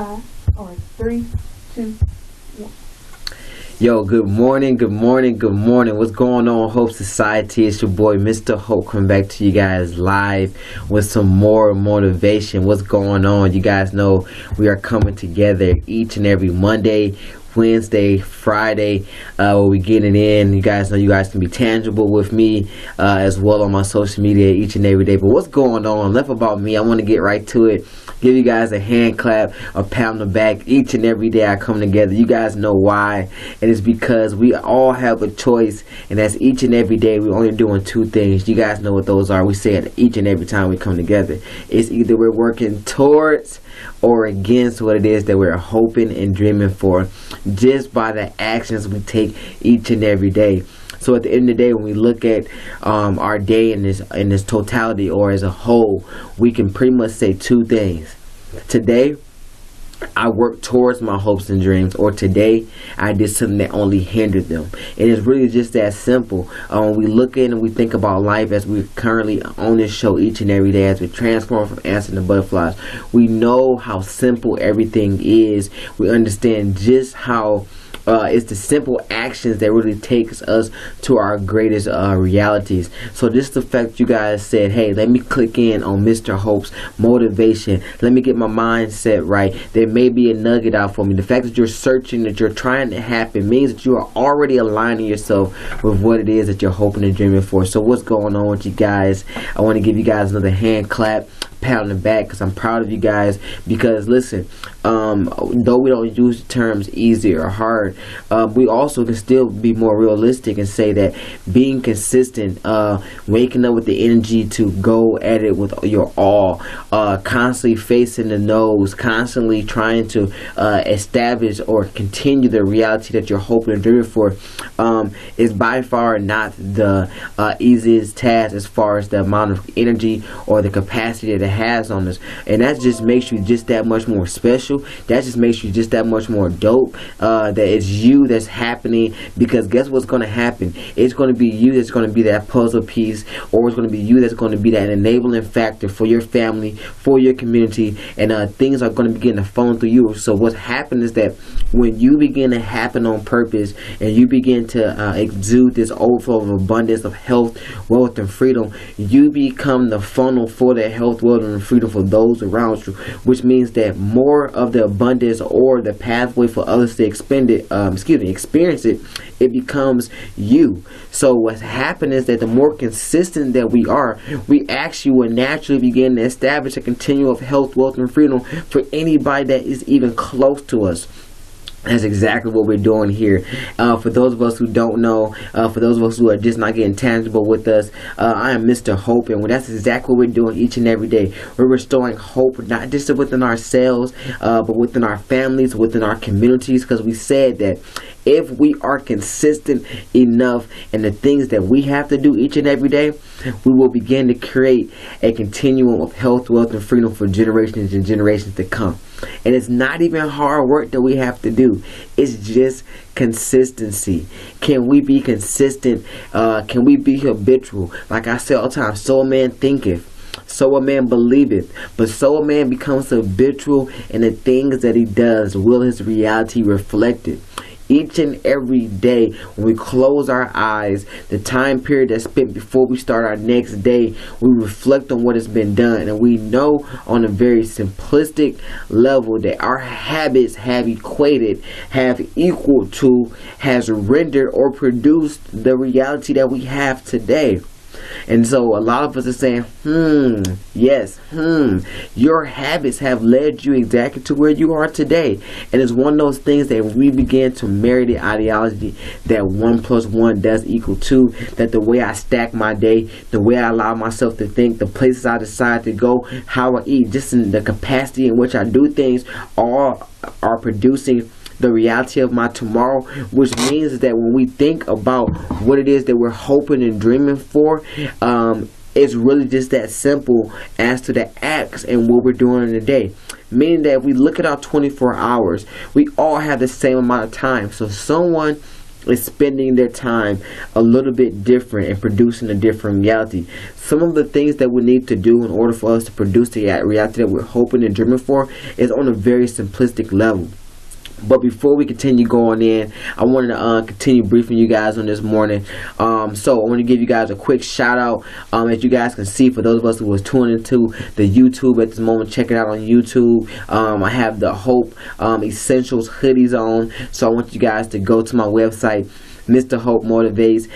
5 or 3, 2, 1. Yo, good morning, good morning, good morning. What's going on, Hope Society? It's your boy, Mr. Hope, coming back to you guys live with some more motivation. What's going on? You guys know we are coming together each and every Monday, Wednesday, Friday, where we getting in. You guys know you guys can be tangible with me as well on my social media each and every day. But what's going on? Enough about me. I want to get right to it. Give you guys a hand clap, a pat on the back. Each and every day I come together. You guys know why. It is because we all have a choice, and that's each and every day we're only doing two things. You guys know what those are. We say it each and every time we come together. It's either we're working towards or against what it is that we're hoping and dreaming for, just by the actions we take each and every day. So at the end of the day, when we look at our day in this totality or as a whole, we can pretty much say two things. Today, I worked towards my hopes and dreams, or today I did something that only hindered them. And it's really just that simple. When we look in and we think about life as we're currently on this show each and every day, as we transform from ants into butterflies, we know how simple everything is. We understand just how it's the simple actions that really takes us to our greatest realities. So just the fact you guys said, hey, let me click in on Mr. Hope's motivation. Let me get my mindset right. There may be a nugget out for me. The fact that you're searching, that you're trying to happen, means that you are already aligning yourself with what it is that you're hoping and dreaming for. So what's going on with you guys? I want to give you guys another hand clap, pat on the back, because I'm proud of you guys. Because listen, though we don't use the terms easy or hard, we also can still be more realistic and say that being consistent, waking up with the energy to go at it with your all, constantly facing the nose, constantly trying to establish or continue the reality that you're hoping and dreaming for, is by far not the easiest task as far as the amount of energy or the capacity that it has on us. And that just makes you just that much more special. That just makes you just that much more dope, that it's you that's happening. Because guess what's going to happen? It's going to be you that's going to be that puzzle piece, or it's going to be you that's going to be that enabling factor for your family, for your community, and things are going to begin to funnel through you. So what's happened is that when you begin to happen on purpose, and you begin to exude this overflow of abundance of health, wealth, and freedom, you become the funnel for that health, wealth, and freedom for those around you, which means that more of the abundance or the pathway for others to experience it, it becomes you. So what's happened is that the more consistent that we are, we actually will naturally begin to establish a continuum of health, wealth, and freedom for anybody that is even close to us. That's exactly what we're doing here. For those of us who don't know, for those of us who are just not getting tangible with us, I am Mr. Hope, and that's exactly what we're doing each and every day. We're restoring hope, not just within ourselves, but within our families, within our communities, because we said that if we are consistent enough in the things that we have to do each and every day, we will begin to create a continuum of health, wealth, and freedom for generations and generations to come. And it's not even hard work that we have to do. It's just consistency. Can we be consistent? Can we be habitual? Like I say all the time, so a man thinketh, so a man believeth, but so a man becomes habitual in the things that he does. Will his reality reflect it? Each and every day when we close our eyes, the time period that's spent before we start our next day, we reflect on what has been done, and we know on a very simplistic level that our habits have equal to, has rendered or produced the reality that we have today. And so a lot of us are saying, your habits have led you exactly to where you are today. And it's one of those things that we begin to marry the ideology that 1 + 1 does equal 2, that the way I stack my day, the way I allow myself to think, the places I decide to go, how I eat, just in the capacity in which I do things, all are producing the reality of my tomorrow, which means that when we think about what it is that we're hoping and dreaming for, it's really just that simple as to the acts and what we're doing in the day. Meaning that if we look at our 24 hours, we all have the same amount of time. So someone is spending their time a little bit different and producing a different reality. Some of the things that we need to do in order for us to produce the reality that we're hoping and dreaming for is on a very simplistic level. But before we continue going in, I wanted to continue briefing you guys on this morning. So I want to give you guys a quick shout out. As you guys can see, for those of us who was tuning into the YouTube at this moment, check it out on YouTube. I have the Hope Essentials hoodies on. So I want you guys to go to my website, Mr. Hope Motivates.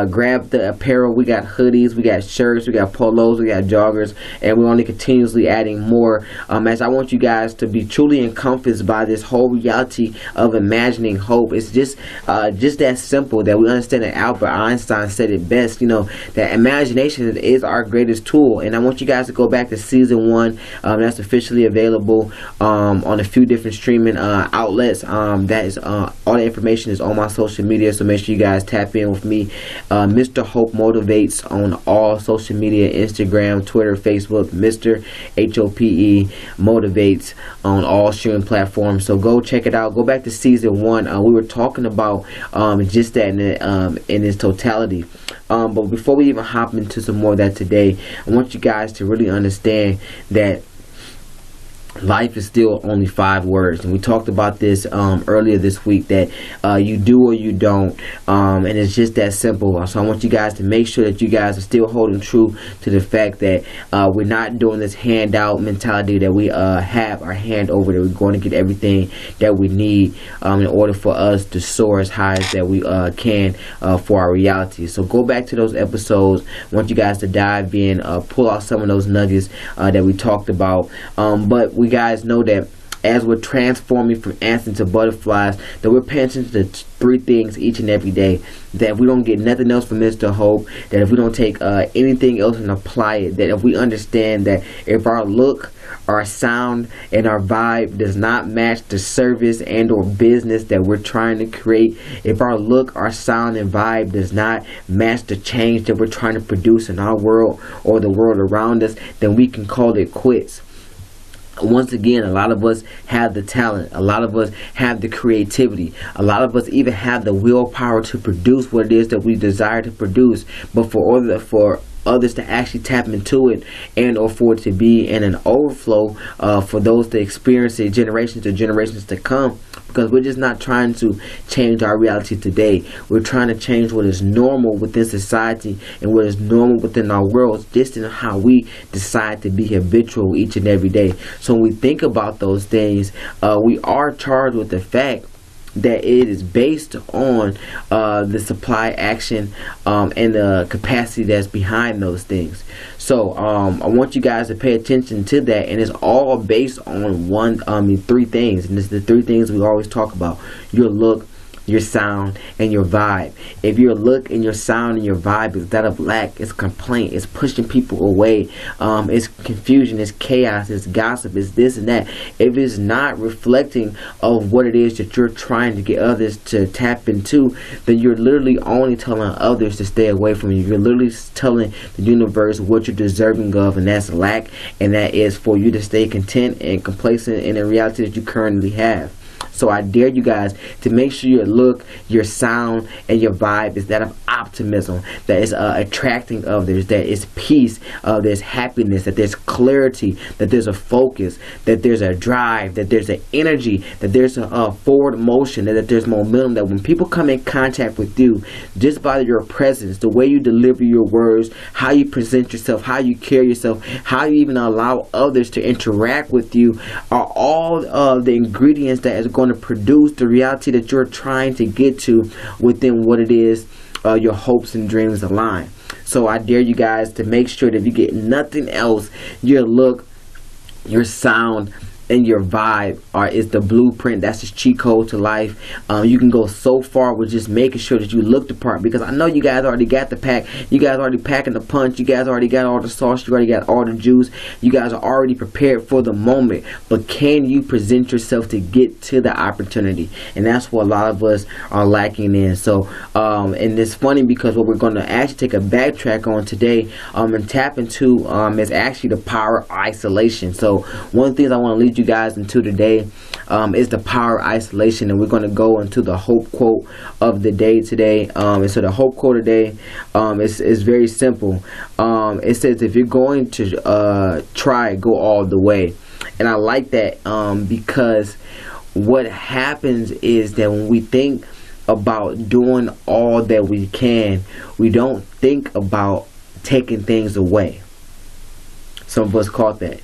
Grab the apparel. We got hoodies, we got shirts, we got polos, we got joggers, and we're only continuously adding more. As I want you guys to be truly encompassed by this whole reality of imagining hope. It's just that simple, that we understand that Albert Einstein said it best. You know, that imagination is our greatest tool. And I want you guys to go back to season 1. That's officially available on a few different streaming outlets. That is all the information is on my social media, so make sure you guys tap in with me. Mr. Hope Motivates on all social media, Instagram, Twitter, Facebook. Mr. HOPE Motivates on all streaming platforms. So go check it out. Go back to season 1. We were talking about just that in its totality. But before we even hop into some more of that today, I want you guys to really understand that life is still only 5 words, and we talked about this earlier this week, that you do or you don't, and it's just that simple. So I want you guys to make sure that you guys are still holding true to the fact that we're not doing this handout mentality, that we have our hand over, that we're going to get everything that we need in order for us to soar as high as that we can for our reality. So go back to those episodes. I want you guys to dive in, pull out some of those nuggets that we talked about, but we guys know that as we're transforming from ants into butterflies, that we're paying attention to 3 things each and every day. That if we don't get nothing else from Mr. Hope, that if we don't take anything else and apply it, that if we understand that if our look, our sound, and our vibe does not match the service and or business that we're trying to create, if our look, our sound, and vibe does not match the change that we're trying to produce in our world or the world around us, then we can call it quits. Once again, a lot of us have the talent, a lot of us have the creativity, a lot of us even have the willpower to produce what it is that we desire to produce, but for others to actually tap into it, and or for it to be in an overflow for those to experience it generations to generations to come, because we're just not trying to change our reality today. We're trying to change what is normal within society and what is normal within our world, just in how we decide to be habitual each and every day. So when we think about those things, we are charged with the fact that it is based on the supply action and the capacity that's behind those things. So I want you guys to pay attention to that, and it's all based on 3 things, and it's the 3 things we always talk about: your look, your sound, and your vibe. If your look and your sound and your vibe is that of lack, it's complaint, it's pushing people away, it's confusion, it's chaos, it's gossip, it's this and that, if it's not reflecting of what it is that you're trying to get others to tap into, then you're literally only telling others to stay away from you. You're literally telling the universe what you're deserving of, and that's lack, and that is for you to stay content and complacent in the reality that you currently have. So I dare you guys to make sure your look, your sound, and your vibe is that of optimism, that is attracting others, that is peace, there's happiness, that there's clarity, that there's a focus, that there's a drive, that there's an energy, that there's a forward motion, that there's momentum, that when people come in contact with you, just by your presence, the way you deliver your words, how you present yourself, how you carry yourself, how you even allow others to interact with you, are all the ingredients that is going to produce the reality that you're trying to get to within what it is your hopes and dreams align. So I dare you guys to make sure that if you get nothing else, your look, your sound, and your vibe is the blueprint. That's just cheat code to life. You can go so far with just making sure that you look the part, because I know you guys already got the pack. You guys already packing the punch. You guys already got all the sauce. You already got all the juice. You guys are already prepared for the moment. But can you present yourself to get to the opportunity? And that's what a lot of us are lacking in. So and it's funny, because what we're going to actually take a backtrack on today and tap into is actually the power of isolation. So one of the things I want to lead you you guys into today is the power of isolation, and we're going to go into the hope quote of the day today. And so the hope quote today is very simple. It says, if you're going to try, go all the way. And I like that because what happens is that when we think about doing all that we can, we don't think about taking things away. Some of us caught that.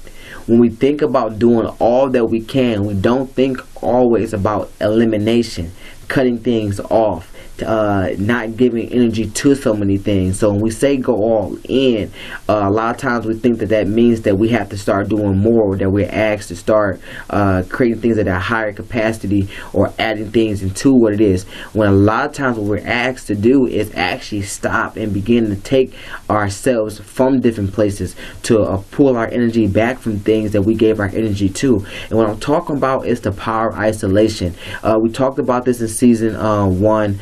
When we think about doing all that we can, we don't think always about elimination, cutting things off, not giving energy to so many things. So when we say go all in, a lot of times we think that means that we have to start doing more, or that we're asked to start creating things at a higher capacity or adding things into what it is. When a lot of times what we're asked to do is actually stop and begin to take ourselves from different places to pull our energy back from things that we gave our energy to. And what I'm talking about is the power of isolation. We talked about this in season 1.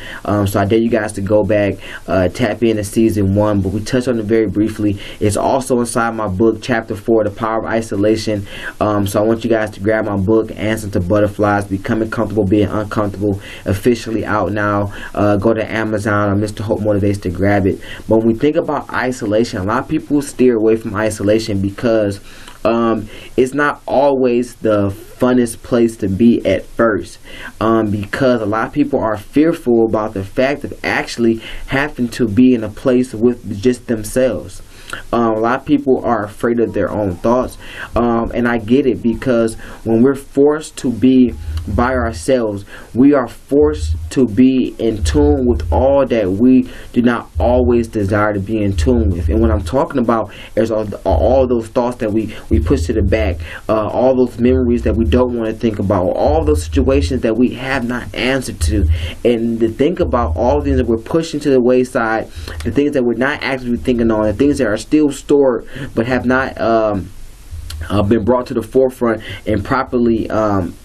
So I dare you guys to go back, tap into season 1, but we touched on it very briefly. It's also inside my book, chapter 4, The Power of Isolation. So I want you guys to grab my book, Answer to Butterflies, Becoming Comfortable Being Uncomfortable, officially out now. Go to Amazon or Mr. Hope Motivates to grab it. But when we think about isolation, a lot of people steer away from isolation because it's not always the funnest place to be at first, because a lot of people are fearful about the fact of actually having to be in a place with just themselves. A lot of people are afraid of their own thoughts, and I get it, because when we're forced to be by ourselves, we are forced to be in tune with all that we do not always desire to be in tune with. And what I'm talking about is all those thoughts that we push to the back, all those memories that we don't want to think about, all those situations that we have not answered to, and to think about all the things that we're pushing to the wayside, the things that we're not actually thinking on, the things that are still stored but have not been brought to the forefront and properly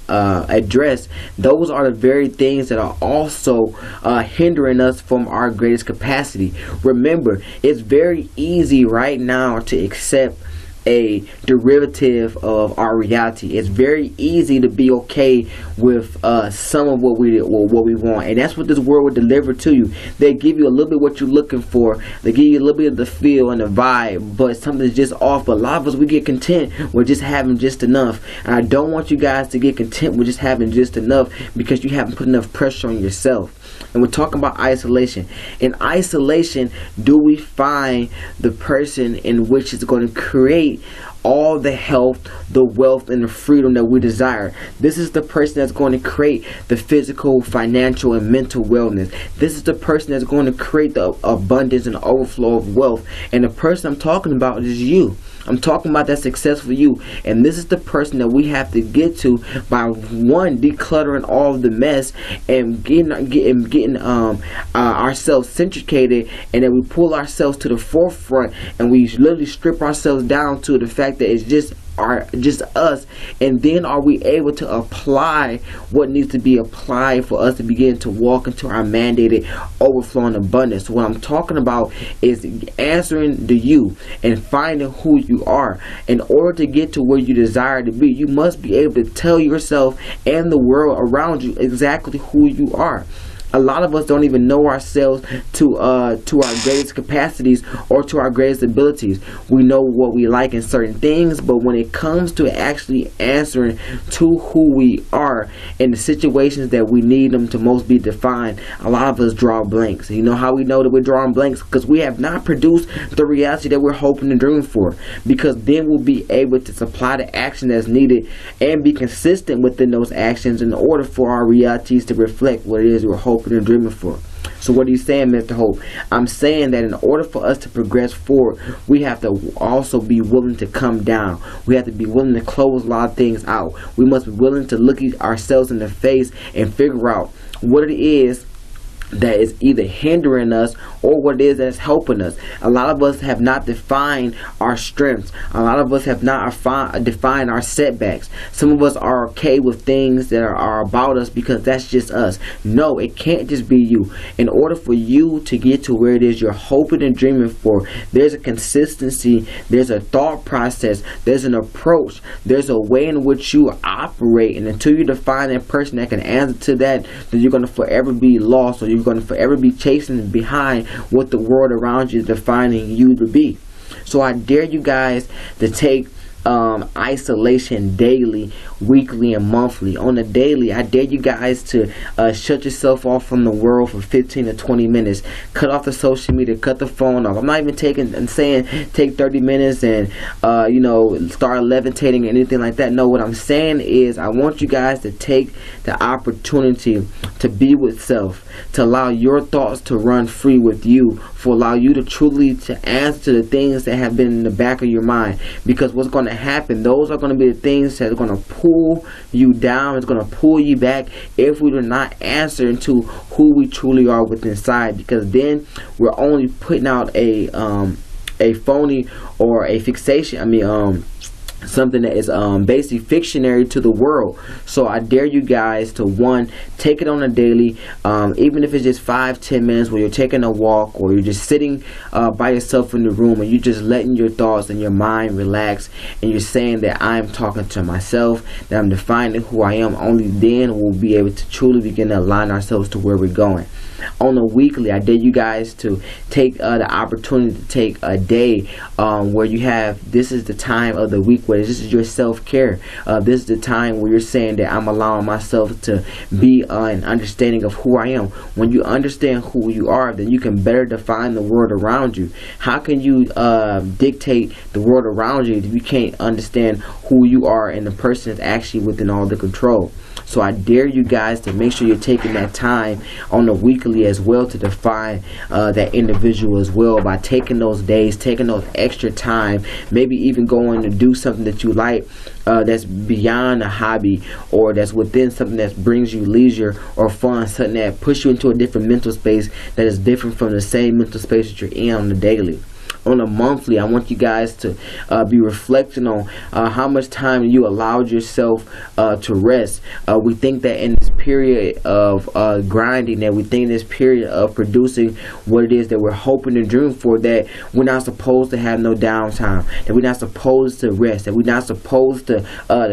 addressed. Those are the very things that are also hindering us from our greatest capacity. Remember, it's very easy right now to accept a derivative of our reality. It's very easy to be okay with some of what we want, and that's what this world will deliver to you. They give you a little bit what you're looking for. They give you a little bit of the feel and the vibe, but something's just off. But a lot of us, we get content with just having just enough, and I don't want you guys to get content with just having just enough, because you haven't put enough pressure on yourself. And we're talking about isolation. In isolation, do we find the person in which is going to create all the health, the wealth, and the freedom that we desire? This is the person that's going to create the physical, financial, and mental wellness. This is the person that's going to create the abundance and overflow of wealth. And the person I'm talking about is you. I'm talking about that successful you, and this is the person that we have to get to by one, decluttering all of the mess and getting ourselves centricated, and then we pull ourselves to the forefront, and we literally strip ourselves down to the fact that it's just us. And then are we able to apply what needs to be applied for us to begin to walk into our mandated overflowing abundance? So what I'm talking about is answering the you and finding who you are. In order to get to where you desire to be, you must be able to tell yourself and the world around you exactly who you are. A lot of us don't even know ourselves to our greatest capacities or to our greatest abilities. We know what we like in certain things, but when it comes to actually answering to who we are in the situations that we need them to most be defined, a lot of us draw blanks. And you know how we know that we're drawing blanks? Because we have not produced the reality that we're hoping and dreaming for. Because then we'll be able to supply the action that's needed and be consistent within those actions in order for our realities to reflect what it is we're hoping and dreaming for. So what are you saying, Mr. Hope? I'm saying that in order for us to progress forward, we have to also be willing to come down. We have to be willing to close a lot of things out. We must be willing to look at ourselves in the face and figure out what it is that is either hindering us or what it is that's helping us. A lot of us have not defined our strengths. A lot of us have not defined our setbacks. Some of us are okay with things that are about us because that's just us. No, it can't just be you. In order for you to get to where it is you're hoping and dreaming for, there's a consistency, there's a thought process, there's an approach, there's a way in which you operate, and until you define that person that can answer to that, then you're going to forever be lost, or you're going to forever be chasing behind what the world around you is defining you to be. So I dare you guys to take isolation daily, weekly, and monthly. On the daily, I dare you guys to shut yourself off from the world for 15 to 20 minutes. Cut off the social media, cut the phone off. I'm not even saying take 30 minutes and start levitating or anything like that. No, what I'm saying is I want you guys to take the opportunity to be with self, to allow your thoughts to run free with you, for allow you to truly to answer the things that have been in the back of your mind. Because what's going to happen, those are going to be the things that are going to pull you down. It's going to pull you back if we do not answer into who we truly are within inside, because then we're only putting out a phony or a fixation, something that is basically fictionary to the world. So I dare you guys to, one, take it on a daily, even if it's just 5-10 minutes where you're taking a walk, or you're just sitting by yourself in the room and you're just letting your thoughts and your mind relax, and you're saying that I'm talking to myself, that I'm defining who I am. Only then we'll be able to truly begin to align ourselves to where we're going. On a weekly, I dare you guys to take the opportunity to take a day where you have, this is the time of the week where this is your self-care. This is the time where you're saying that I'm allowing myself to be an understanding of who I am. When you understand who you are, then you can better define the world around you. How can you dictate the world around you if you can't understand who you are and the person is actually within all the control? So I dare you guys to make sure you're taking that time on the weekly as well to define that individual as well, by taking those days, taking those extra time, maybe even going to do something that you like, that's beyond a hobby, or that's within something that brings you leisure or fun, something that puts you into a different mental space that is different from the same mental space that you're in on the daily. On a monthly, I want you guys to be reflecting on how much time you allowed yourself to rest. We think that in this period of grinding, that we think in this period of producing what it is that we're hoping and dreaming for, that we're not supposed to have no downtime, that we're not supposed to rest, that we're not supposed to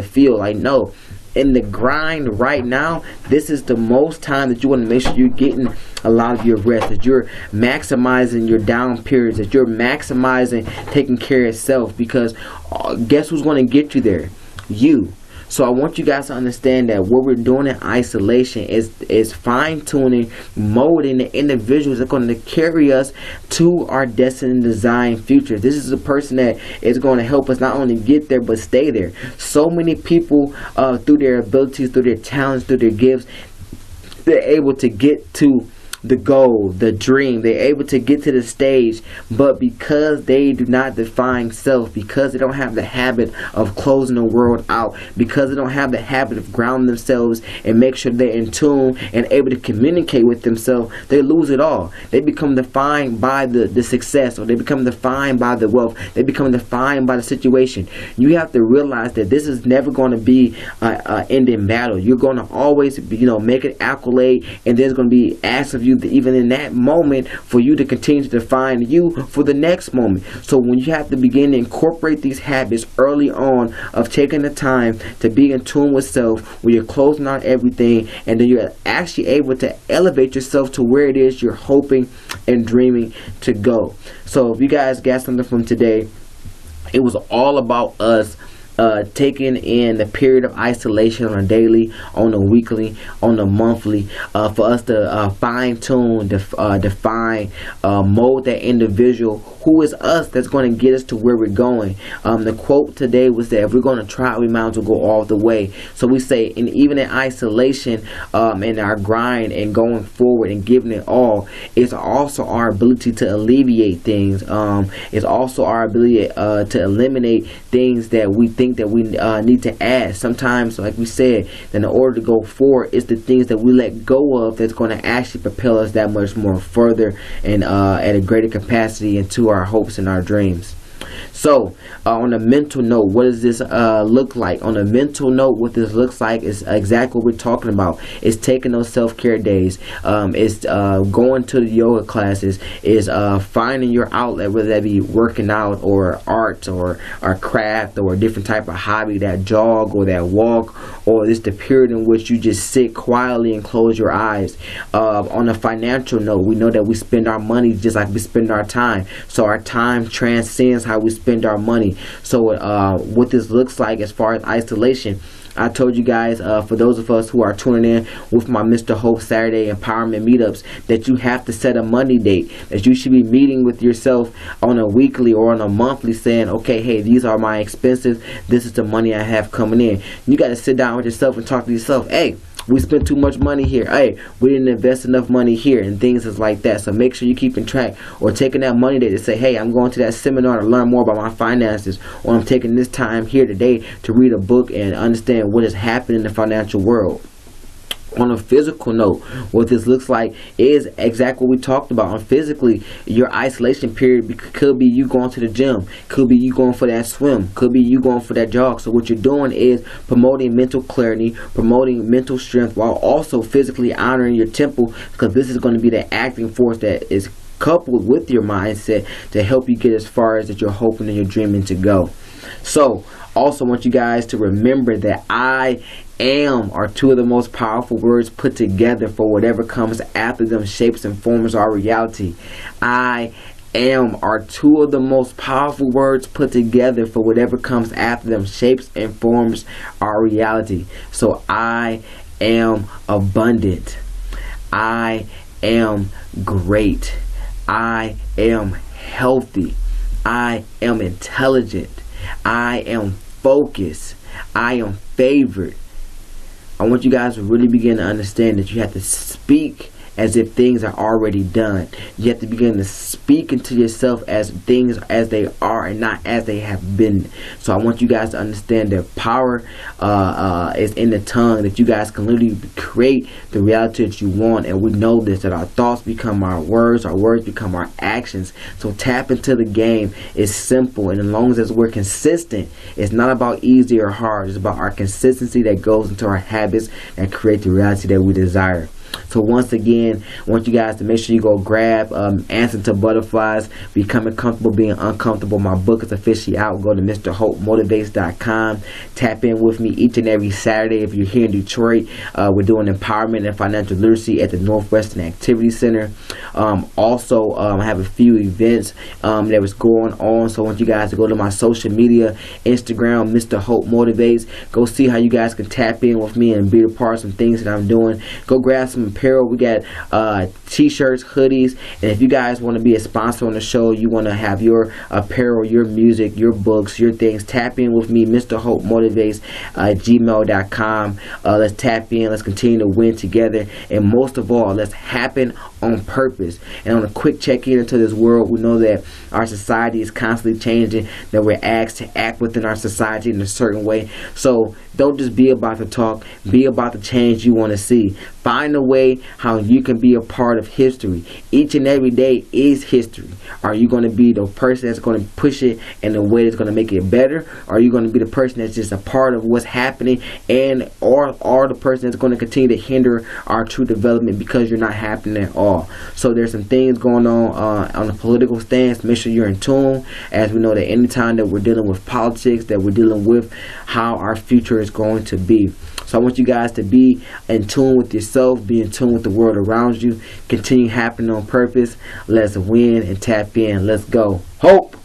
feel like, no. In the grind right now, this is the most time that you want to make sure you're getting a lot of your rest, that you're maximizing your down periods, that you're maximizing taking care of self, because guess who's going to get you there? You. So I want you guys to understand that what we're doing in isolation is fine-tuning, molding the individuals that are going to carry us to our destined design future. This is a person that is going to help us not only get there, but stay there. So many people, through their abilities, through their talents, through their gifts, they're able to get to the goal, the dream. They're able to get to the stage, but because they do not define self, because they don't have the habit of closing the world out, because they don't have the habit of grounding themselves and make sure they're in tune and able to communicate with themselves, they lose it all. They become defined by the success, or they become defined by the wealth. They become defined by the situation. You have to realize that this is never going to be an ending battle. You're going to always make an accolade, and there's going to be acts of you even in that moment for you to continue to define you for the next moment. So when you have to begin to incorporate these habits early on of taking the time to be in tune with self, where you're closing out everything, and then you're actually able to elevate yourself to where it is you're hoping and dreaming to go. So if you guys got something from today, it was all about us taking in the period of isolation on a daily, on a weekly, on a monthly, for us to fine-tune, define, mold that individual who is us, that's going to get us to where we're going. The quote today was that if we're going to try, we might as well go all the way. So we say, and even in isolation, in our grind and going forward and giving it all, it's also our ability to alleviate things. It's also our ability to eliminate things that we think think that we need to add. Sometimes, like we said, that in order to go forward, it's the things that we let go of that's going to actually propel us that much more further and at a greater capacity into our hopes and our dreams. So on a mental note, what does this look like? On a mental note, what this looks like is exactly what we're talking about. It's taking those self-care days. It's going to the yoga classes. It's finding your outlet, whether that be working out or art or craft or a different type of hobby, that jog or that walk, or it's the period in which you just sit quietly and close your eyes. On a financial note, we know that we spend our money just like we spend our time. So our time transcends how we spend our money. So what this looks like as far as isolation, I told you guys, for those of us who are tuning in with my Mr. Hope Saturday Empowerment Meetups, that you have to set a money date, that you should be meeting with yourself on a weekly or on a monthly saying, okay, hey, these are my expenses, this is the money I have coming in. You got to sit down with yourself and talk to yourself, hey, we spent too much money here. Hey, we didn't invest enough money here, and things is like that. So make sure you're keeping track, or taking that money day to say, hey, I'm going to that seminar to learn more about my finances, or I'm taking this time here today to read a book and understand what is happening in the financial world. On a physical note, what this looks like is exactly what we talked about. On physically, your isolation period could be you going to the gym, could be you going for that swim, could be you going for that jog. So what you're doing is promoting mental clarity, promoting mental strength, while also physically honoring your temple, because this is going to be the acting force that is coupled with your mindset to help you get as far as that you're hoping and you're dreaming to go. So also want you guys to remember that I am are two of the most powerful words put together for whatever comes after them shapes and forms our reality. I am are two of the most powerful words put together for whatever comes after them shapes and forms our reality. So I am abundant. I am great. I am healthy. I am intelligent. I am focused. I am favored. I want you guys to really begin to understand that you have to speak as if things are already done. You have to begin to speak into yourself as things as they are and not as they have been. So I want you guys to understand that power is in the tongue, that you guys can literally create the reality that you want. And we know this, that our thoughts become our words become our actions. So tap into the game. It's simple, and as long as we're consistent, it's not about easy or hard. It's about our consistency that goes into our habits and create the reality that we desire. So once again, I want you guys to make sure you go grab Answer to Butterflies, Becoming Comfortable Being Uncomfortable. My book is officially out. Go to MrHopeMotivates.com. Tap in with me each and every Saturday. If you're here in Detroit, we're doing empowerment and financial literacy at the Northwestern Activity Center. Also, I have a few events that was going on. So I want you guys to go to my social media, Instagram, Mr. Hope Motivates. Go see how you guys can tap in with me and be a part of some things that I'm doing. Go grab some apparel. We got t-shirts, hoodies, and if you guys want to be a sponsor on the show, you want to have your apparel, your music, your books, your things, tap in with me, Mr. Hope Motivates, gmail.com. Let's tap in, let's continue to win together, and most of all, let's happen on purpose. And on a quick check-in into this world, we know that our society is constantly changing, that we're asked to act within our society in a certain way. So don't just be about the talk, be about the change you want to see. Find a way how you can be a part of history. Each and every day is history. Are you going to be the person that's going to push it in a way that's going to make it better? Or are you going to be the person that's just a part of what's happening, and or the person that's going to continue to hinder our true development because you're not happening at all? So there's some things going on the political stance. Make sure you're in tune, as we know that anytime that we're dealing with politics, that we're dealing with how our future is going to be. So I want you guys to be in tune with yourself, be in tune with the world around you, continue happening on purpose. Let's win and tap in. Let's go. Hope.